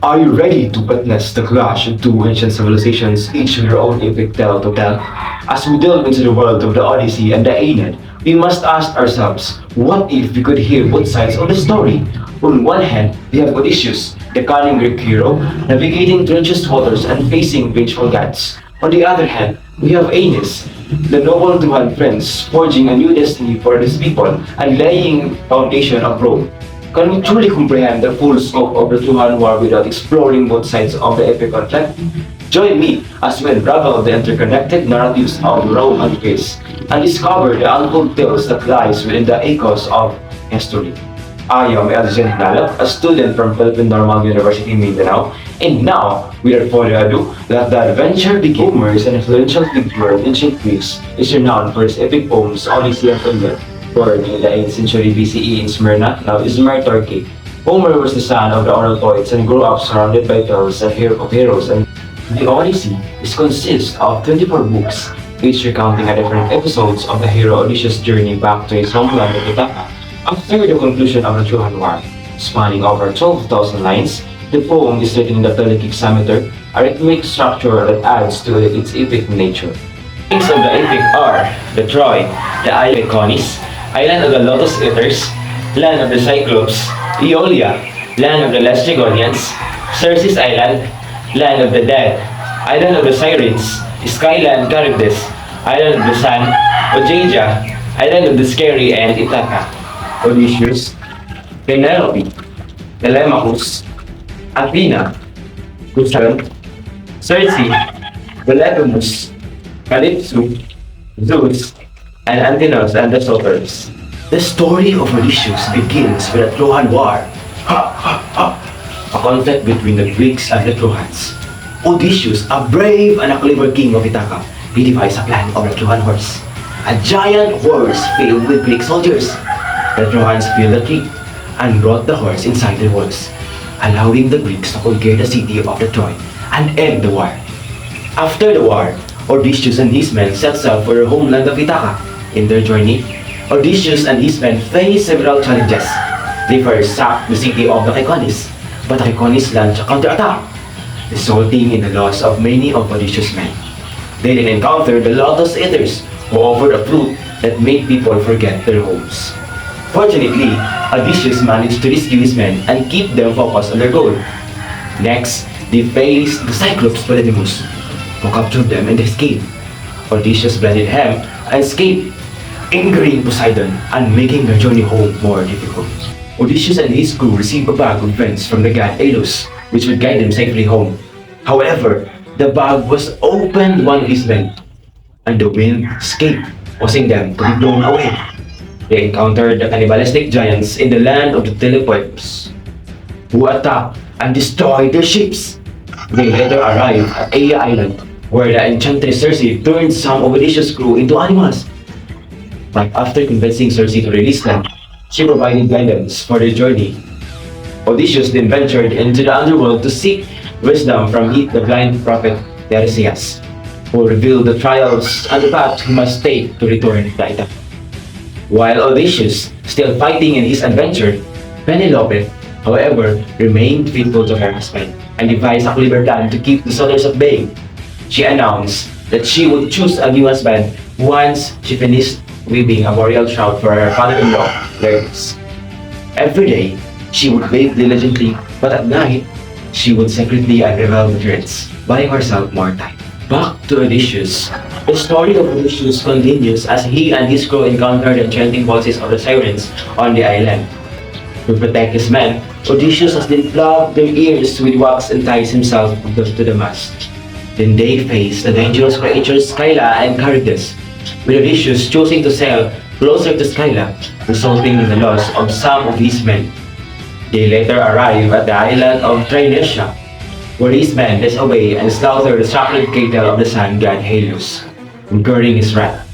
Are you ready to witness the clash of two ancient civilizations, each with their own epic tale to tell? As we delve into the world of the Odyssey and the Aeneid, we must ask ourselves, what if we could hear both sides of the story? On one hand, we have Odysseus, the cunning Greek hero, navigating treacherous waters and facing vengeful gods. On the other hand, we have Aeneas, the noble Trojan prince, forging a new destiny for his people and laying foundation of Rome. Can we truly comprehend the full scope of the Trojan War without exploring both sides of the epic conflict? Join me as we unravel the interconnected narratives of Rome and Greece and discover the untold tales that lies within the echoes of history. I am Elgin Nalap, a student from Philippine Normal University, Mindanao, and now, without further ado, let the adventure begin. Homer is an influential figure in ancient Greece, is renowned for his epic poems Odyssey and Iliad. Born in the 8th century BCE in Smyrna, now Izmir, Turkey. Homer was the son of the oral poets and grew up surrounded by tales of heroes. And the Odyssey consists of 24 books, each recounting a different episodes of the hero Odysseus' journey back to his homeland of Ithaca. After the conclusion of the Trojan War, spanning over 12,000 lines, the poem is written in the Phoenicic hexameter, a rhythmic structure that adds to its epic nature. Things of the epic are the Troy, the Isle of Conis, Island of the Lotus Eaters, Land of the Cyclops, Aeolia, Land of the Laestrygonians, Circe's Island, Land of the Dead, Island of the Sirens, Skyland Charybdis, Island of the Sun, Ogygia, Island of the Scary and Ithaca, Odysseus, Penelope, Telemachus, Athena, Poseidon, Circe, Polyphemus, Calypso, Zeus, and Antinous and the Satyrs. The story of Odysseus begins with a Trojan War. A conflict between the Greeks and the Trojans. Odysseus, a brave and a clever king of Ithaca, he devised a plan of the Trojan horse. A giant horse filled with Greek soldiers. The Trojans filled the tree and brought the horse inside the walls, allowing the Greeks to conquer the city of the Troy and end the war. After the war, Odysseus and his men set sail for their homeland of Ithaca. In their journey, Odysseus and his men faced several challenges. They first sacked the city of the Mykonos, but the Mykonos launched a counterattack, resulting in the loss of many of Odysseus' men. They then encountered the Lotus Eaters, who offered a fruit that made people forget their homes. Fortunately, Odysseus managed to rescue his men and keep them focused on their goal. Next, they faced the Cyclops Polyphemus, who captured them in the cave. Odysseus blinded him and escaped, angering Poseidon and making their journey home more difficult. Odysseus and his crew received a bag of friends from the god Aeolus, which would guide them safely home. However, the bag was opened one of his men, and the wind escaped, causing them to be blown away. They encountered the cannibalistic giants in the land of the Telepoeps, who attacked and destroyed their ships. They later arrived at Aea Island, where the enchantress Circe turned some of Odysseus' crew into animals. But after convincing Circe to release them, she provided guidance for their journey. Odysseus then ventured into the underworld to seek wisdom from the blind prophet Tiresias, who revealed the trials and the path he must take to return to Ithaca. While Odysseus, still fighting in his adventure, Penelope, however, remained faithful to her husband and devised a clever plan to keep the Satyrs at bay. She announced that she would choose a new husband once she finished weaving a burial shroud for her father-in-law, Laertes. Every day, she would bathe diligently, but at night, she would secretly unravel the threads, buying herself more time. Back to Odysseus. The story of Odysseus continues as he and his crew encounter the enchanting voices of the sirens on the island. To protect his men, Odysseus has then plugged their ears with wax and ties himself to the mast. Then they face the dangerous creatures Scylla and Charybdis, with Odysseus choosing to sail closer to Scylla, resulting in the loss of some of his men. They later arrive at the island of Thyresia, where his men disobey and slaughter the sacred cattle of the sun god Helios, incurring his wrath.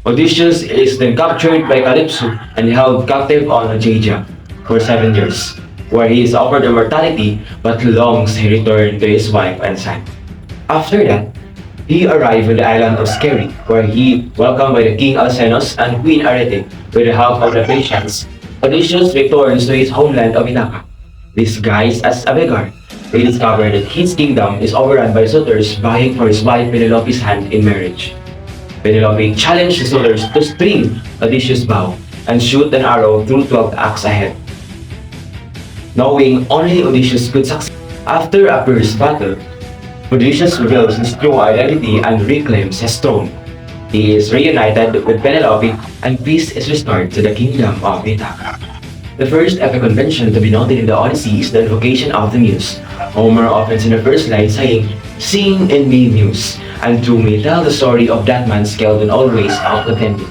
Odysseus is then captured by Calypso and held captive on Ogygia for 7 years, where he is offered immortality but longs to return to his wife and son. After that, he arrived on the island of Sceri, where he welcomed by the king Alcinous and Queen Arete with the help of the Phaeacians. Odysseus returns to his homeland of Ithaca, disguised as a beggar, We discover that his kingdom is overrun by suitors vying for his wife Penelope's hand in marriage. Penelope challenged the suitors to string Odysseus' bow and shoot an arrow through 12 acts ahead. Knowing only Odysseus could succeed, after a fierce battle, Odysseus reveals his true identity and reclaims his throne. He is reunited with Penelope and peace is restored to the kingdom of Ithaca. The first epic convention to be noted in the Odyssey is the invocation of the Muse. Homer opens in the first line saying, "Sing in me, Muse, and to me tell the story of that man skilled in all ways of contending."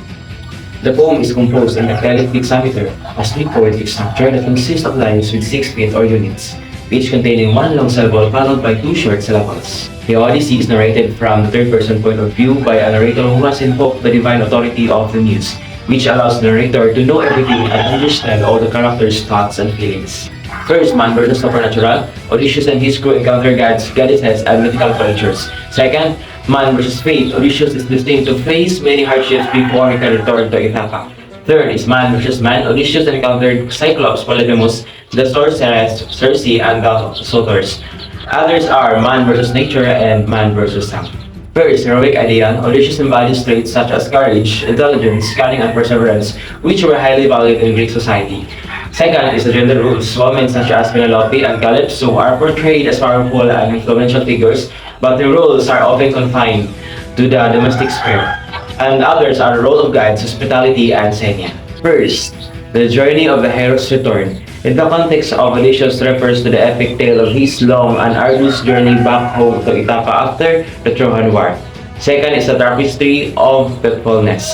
The poem is composed in the Celtic hexameter, a strict poetic structure that consists of lines with 6 feet or units, each containing one long syllable followed by 2 short syllables. The Odyssey is narrated from the third-person point of view by a narrator who has invoked the divine authority of the Muse, which allows the narrator to know everything and understand all the characters' thoughts and feelings. First, man versus supernatural. Odysseus and his crew encounter gods, goddesses, and mythical creatures. Second, man versus fate. Odysseus is destined to face many hardships before he can return to Ithaca. Third is man versus man. Odysseus encountered Cyclops, Polyphemus, the sorceress Circe, and the suitors. Others are man versus nature and man versus self. First, heroic ideal. Odysseus embodies traits such as courage, intelligence, cunning, and perseverance, which were highly valued in Greek society. Second is the gender roles. Women such as Penelope and Calypso are portrayed as powerful and influential figures, but their roles are often confined to the domestic sphere. And others are the role of guides, hospitality, and Xenia. First, the journey of the hero's return. In the context of Odysseus refers to the epic tale of his long and arduous journey back home to Ithaca after the Trojan War. Second is the tapestry of faithfulness.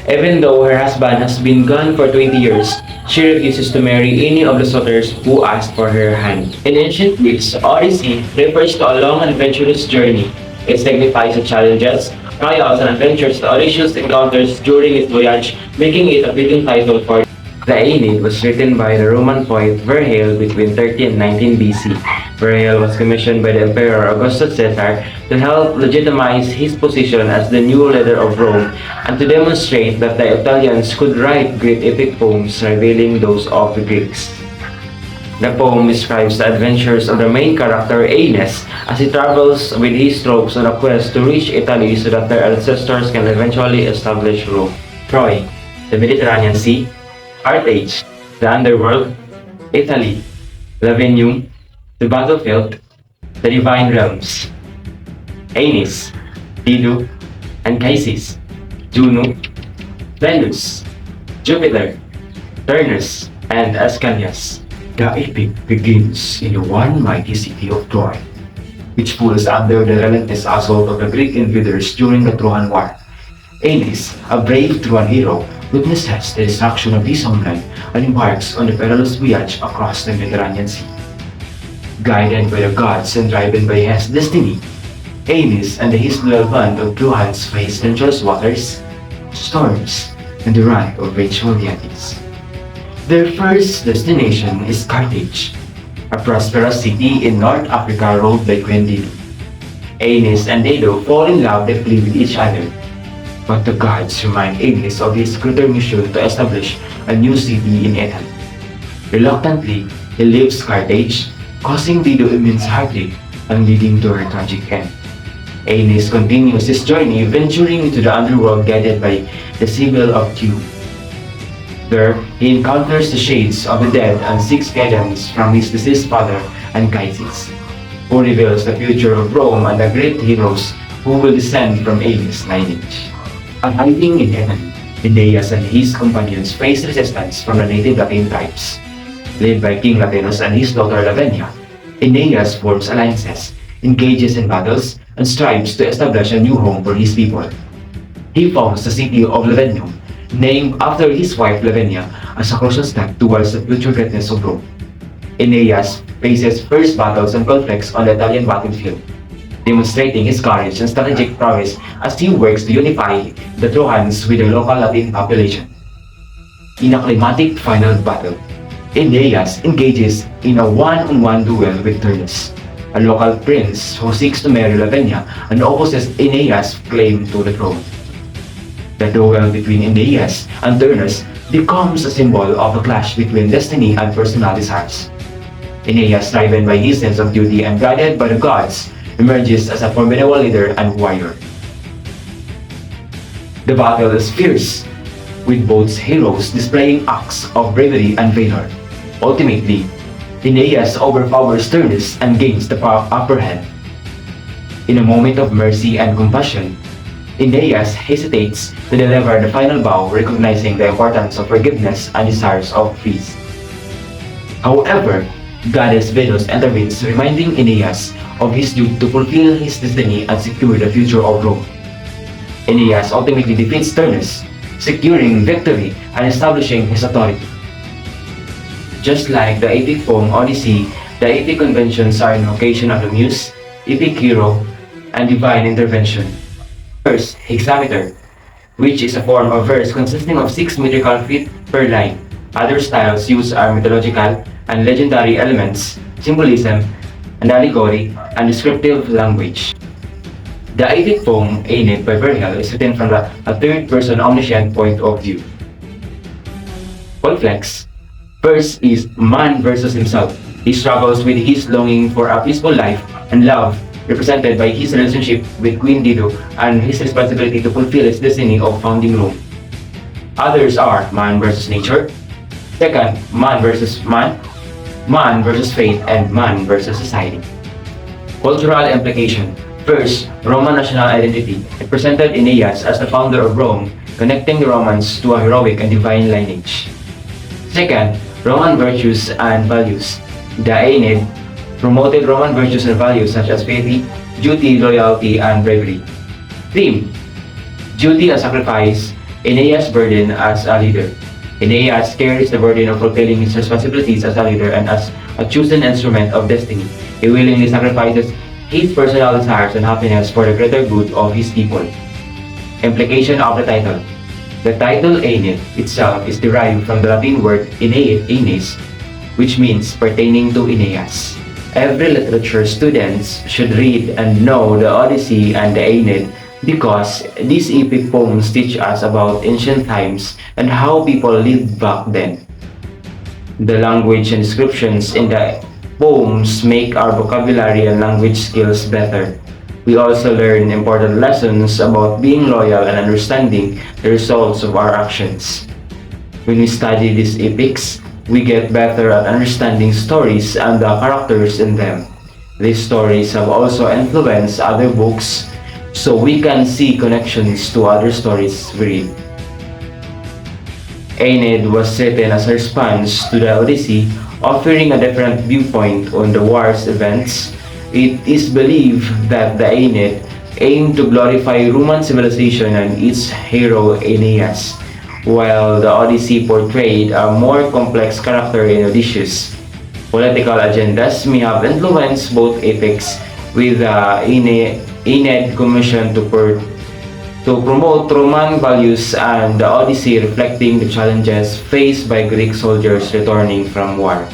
Even though her husband has been gone for 20 years, she refuses to marry any of the suitors who asked for her hand. In ancient Greece, Odyssey refers to a long and adventurous journey. It signifies the challenges, trials, and adventures that Odysseus encounters during his voyage, making it a fitting title for the Aeneid. Was written by the Roman poet Virgil between 30 and 19 BC. Virgil was commissioned by the Emperor Augustus Caesar to help legitimize his position as the new leader of Rome and to demonstrate that the Italians could write great epic poems revealing those of the Greeks. The poem describes the adventures of the main character Aeneas as he travels with his troops on a quest to reach Italy so that their ancestors can eventually establish Rome. Troy, the Mediterranean Sea, Carthage, the underworld, Italy, Lavinium, the battlefield, the divine realms. Aeneas, Dido, and Chrysis, Juno, Venus, Jupiter, Turnus, and Ascanius. The epic begins in the one mighty city of Troy, which falls under the relentless assault of the Greek invaders during the Trojan War. Aeneas, a brave Trojan hero, witnesses the destruction of his homeland and embarks on the perilous voyage across the Mediterranean Sea. Guided by the gods and driven by his destiny, Aeneas and his loyal band of Trojans face dangerous waters, storms, and the wrath of rageful deities. Their first destination is Carthage, a prosperous city in North Africa ruled by Queen Dido. Aeneas and Dido fall in love deeply with each other, but the gods remind Aeneas of his greater mission to establish a new city in Italy. Reluctantly, he leaves Carthage, causing Dido immense heartache and leading to her tragic end. Aeneas continues his journey, venturing into the underworld guided by the Sibyl of Dew. There, he encounters the shades of the dead and seeks guidance from his deceased father Anchises, who reveals the future of Rome and the great heroes who will descend from Aeneas' lineage. Arriving in Italy, Aeneas and his companions face resistance from the native Latin tribes. Led by King Latinus and his daughter Lavinia, Aeneas forms alliances, engages in battles, and strives to establish a new home for his people. He founds the city of Lavinium, named after his wife Lavinia, as a crucial step towards the future greatness of Rome. Aeneas faces first battles and conflicts on the Italian battlefield, demonstrating his courage and strategic prowess as he works to unify the Trojans with the local Latin population. In a climatic final battle, Aeneas engages in a one-on-one duel with Turnus, a local prince who seeks to marry Lavinia and opposes Aeneas' claim to the throne. The duel between Aeneas and Turnus becomes a symbol of a clash between destiny and personal desires. Aeneas, driven by his sense of duty and guided by the gods, emerges as a formidable leader and warrior. The battle is fierce, with both heroes displaying acts of bravery and valor. Ultimately, Aeneas overpowers Turnus and gains the upper hand. In a moment of mercy and compassion, Aeneas hesitates to deliver the final bow, recognizing the importance of forgiveness and desires of peace. However, Goddess Venus intervenes, reminding Aeneas of his duty to fulfill his destiny and secure the future of Rome. Aeneas ultimately defeats Turnus, securing victory and establishing his authority. Just like the epic poem Odyssey, the epic conventions are an occasion of the muse, epic hero, and divine intervention. First, hexameter, which is a form of verse consisting of 6 metrical feet per line. Other styles used are mythological and legendary elements, symbolism, and allegory, and descriptive language. The epic poem Aeneid by Virgil is written from a third-person omniscient point of view. Conflicts. First is man versus himself. He struggles with his longing for a peaceful life and love, represented by his relationship with Queen Dido and his responsibility to fulfill his destiny of founding Rome. Others are man versus nature. Second, man versus man, man versus fate, and man versus society. Cultural implication. First, Roman national identity. It presented Aeneas as the founder of Rome, connecting the Romans to a heroic and divine lineage. Second, Roman virtues and values. The Aeneid promoted Roman virtues and values such as faith, duty, loyalty, and bravery. Theme: duty and sacrifice, Aeneas' burden as a leader. Aeneas carries the burden of fulfilling his responsibilities as a leader and as a chosen instrument of destiny. He willingly sacrifices his personal desires and happiness for the greater good of his people. Implication of the title. The title Aeneid itself is derived from the Latin word Aeneas, which means pertaining to Aeneas. Every literature students should read and know the Odyssey and the Aeneid because these epic poems teach us about ancient times and how people lived back then. The language and descriptions in the poems make our vocabulary and language skills better. We also learn important lessons about being loyal and understanding the results of our actions. When we study these epics, we get better at understanding stories and the characters in them. These stories have also influenced other books, so we can see connections to other stories we read. Aeneid was written as a response to the Odyssey, offering a different viewpoint on the war's events. It is believed that the Aeneid aimed to glorify Roman civilization and its hero Aeneas, while the Odyssey portrayed a more complex character in Odysseus. Political agendas may have influenced both epics, with the Aeneid commissioned to promote Roman values and the Odyssey reflecting the challenges faced by Greek soldiers returning from war.